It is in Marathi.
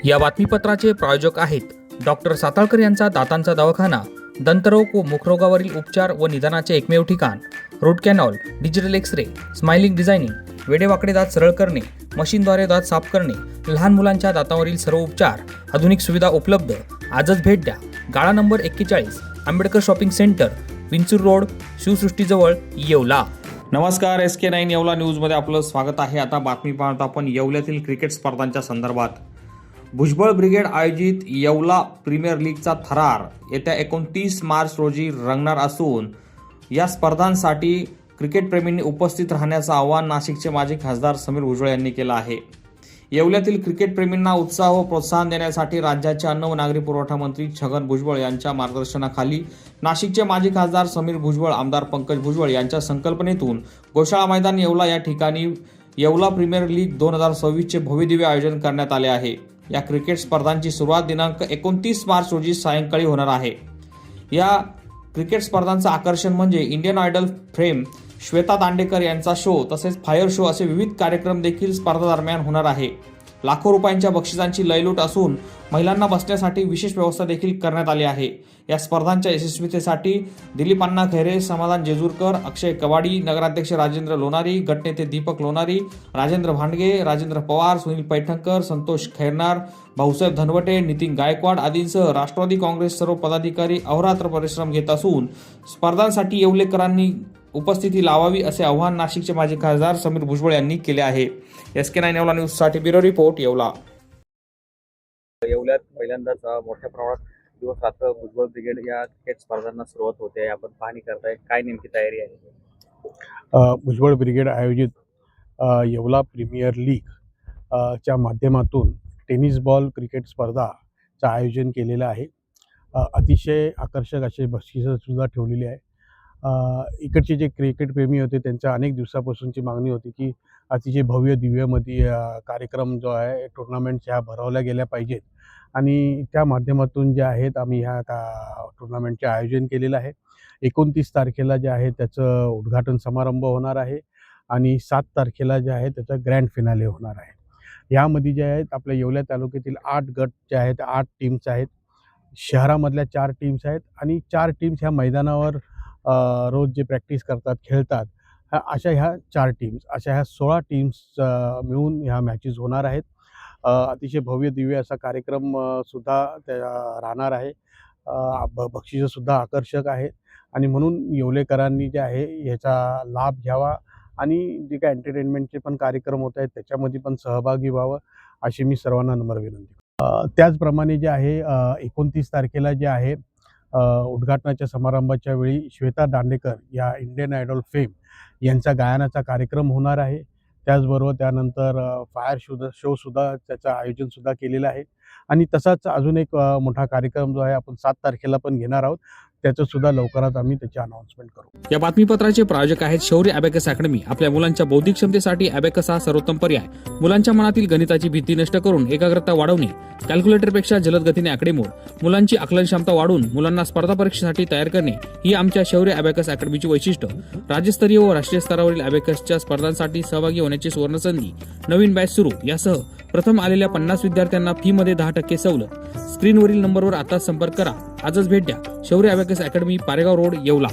या बातमीपत्राचे प्रायोजक आहेत डॉक्टर साताळकर यांचा दातांचा दवाखाना, दंतरोग व मुखरोगावरील उपचार व निदानाचे एकमेव ठिकाण. Root canal, digital x-ray, smiling designing, वेडेवाकडे दात सरळ करणे, मशीनद्वारे दात साफ करणे, लहान मुलांच्या दातांवरील सर्व उपचार, आधुनिक सुविधा उपलब्ध. आजच भेट द्या. गाळा number 41, Ambedkar shopping centre, Vinchur road, शिवसृष्टीजवळ, येवला. नमस्कार, SK9 येवला न्यूजमध्ये आपलं स्वागत आहे. आता बातमी पाहतो आपण येवल्यातील क्रिकेट स्पर्धांच्या संदर्भात. भुजबळ ब्रिगेड आयोजित येवला प्रीमियर लीगचा थरार येत्या 29 मार्च रोजी रंगणार असून या स्पर्धांसाठी क्रिकेटप्रेमींनी उपस्थित राहण्याचं आवाहन नाशिकचे माजी खासदार समीर भुजबळ यांनी केलं आहे. येवल्यातील क्रिकेटप्रेमींना उत्साह व प्रोत्साहन देण्यासाठी राज्याचे अन्न व नागरी पुरवठा मंत्री छगन भुजबळ यांच्या मार्गदर्शनाखाली नाशिकचे माजी खासदार समीर भुजबळ, आमदार पंकज भुजबळ यांच्या संकल्पनेतून गोशाळा मैदान येवला या ठिकाणी येवला प्रीमियर लीग 2026चे भव्यदिव्य आयोजन करण्यात आले आहे. या क्रिकेट स्पर्धांची सुरुवात दिनांक 29 मार्च रोजी सायंकाळी होणार आहे. या क्रिकेट स्पर्धांचं आकर्षण म्हणजे Indian idol fame Shweta Dandekar यांचा शो तसेच फायर शो असे विविध कार्यक्रम देखील स्पर्धा दरम्यान होणार आहे. लाखो रुपयांच्या बक्षिसांची लयलूट असून महिलांना बसण्यासाठी विशेष व्यवस्था देखील करण्यात आली आहे. या स्पर्धांच्या यशस्वीतेसाठी दिलीप अण्णा खैरे, समाधान जेजूरकर, अक्षय कवाडी, नगराध्यक्ष राजेंद्र लोणारी, गटनेते दीपक लोणारी, राजेंद्र भांडगे, राजेंद्र पवार, सुनील पैठणकर, संतोष खैरनार, भाऊसाहेब धनवटे, नितीन गायकवाड आदींसह राष्ट्रवादी काँग्रेस सर्व पदाधिकारी अहोरात्र परिश्रम घेत असून स्पर्धांसाठी येवलेकरांनी उपस्थिती लावावी असे आवाहन नाशिकचे माजी खासदार समीर भुजबळ यांनी केले आहे. SK9 येवला न्यूजसाठी ब्युरो रिपोर्ट, येवला. येवल्यात पहिल्यांदाच मोठ्या प्रमाणात दिवस रात्र भुजबळ ब्रिगेड या क्रिकेट स्पर्धांना सुरुवात होते. आपण पाहणी करताय, काय नेमकी तयारी आहे? भुजबळ ब्रिगेड आयोजित येवला प्रीमियर लीग च्या माध्यमातून टेनिस बॉल क्रिकेट स्पर्धाचं आयोजन केलेलं आहे. अतिशय आकर्षक असे बक्षिसं सुद्धा ठेवलेली आहे. इकडचे जे क्रिकेटप्रेमी होते त्यांच्या अनेक दिवसापासूनची मागणी होती की अतिशय भव्य दिव्यमध्ये कार्यक्रम जो आहे टुर्नामेंट्स ह्या भरवल्या गेल्या पाहिजेत आणि त्या माध्यमातून जे आहेत आम्ही ह्या टुर्नामेंटचे आयोजन केलेलं आहे. 29 तारखेला जे आहे त्याचं उद्घाटन समारंभ होणार आहे आणि 7 तारखेला जे आहे त्याचा ग्रँड फिनाले होणार आहे. यामध्ये जे आहेत आपल्या येवला तालुक्यातील 8 गट जे आहेत 8 टीम्स आहेत. शहरामधल्या 4 टीम्स आहेत आणि 4 टीम्स ह्या मैदानावर रोज जे प्रॅक्टिस करतात, खेळतात, अशा ह्या 4 टीम्स, अशा ह्या 16 टीम्स मिळून ह्या मॅचेस होणार आहेत. अतिशय भव्य दिव्य असा कार्यक्रम सुद्धा राहणार आहे. बक्षिसंसुद्धा आकर्षक आहेत आणि म्हणून येवलेकरांनी जे आहे याचा लाभ घ्यावा आणि जे काय एंटरटेनमेंटचे पण कार्यक्रम होत आहेत त्याच्यामध्ये पण सहभागी व्हावं अशी मी सर्वांना नम्र विनंती. त्याचप्रमाणे जे आहे 29 तारखेला जे आहे उद्घाटनाच्या समारंभाच्या वेळी श्वेता दांडेकर या इंडियन आयडल फेम यांचा गायनाचा कार्यक्रम होणार आहे. त्याचबरोबर त्यानंतर फायर शोसुद्धा त्याचं आयोजनसुद्धा केलेलं आहे आणि तसाच अजून एक मोठा कार्यक्रम जो आहे आपण 7 तारखेला पण घेणार आहोत. त्याचं सुद्धा लवकरात आम्ही त्याची अनाउन्समेंट करू. या बातमीपत्राचे प्रायोजक आहेत शौर्य अबॅकस अकॅडमी. आपल्या मुलांच्या बौद्धिक क्षमतेसाठी अबॅकस हा सर्वोत्तम पर्याय. मुलांच्या मनातील गणिताची भीती नष्ट करून एकाग्रता वाढवणे, कॅल्क्युलेटरपेक्षा जलद गतीने आकडेमोड, मुलांची आकलन क्षमता वाढवून मुलांना स्पर्धा परीक्षेसाठी तयार करणे ही आमच्या शौर्य अबॅकस अकॅडमीची वैशिष्ट्य. राज्यस्तरीय व राष्ट्रीय स्तरावरील अबॅकसच्या स्पर्धांसाठी सहभागी होण्याची सुवर्णसंधी. नवीन बॅच सुरू. यासह प्रथम आलेल्या 50 विद्यार्थ्यांना फी मध्ये 10% सवलत. स्क्रीनवरील नंबरवर आता संपर्क करा. आजच भेट द्या. शौर्य abacus academy, Paregaon road, Yeola.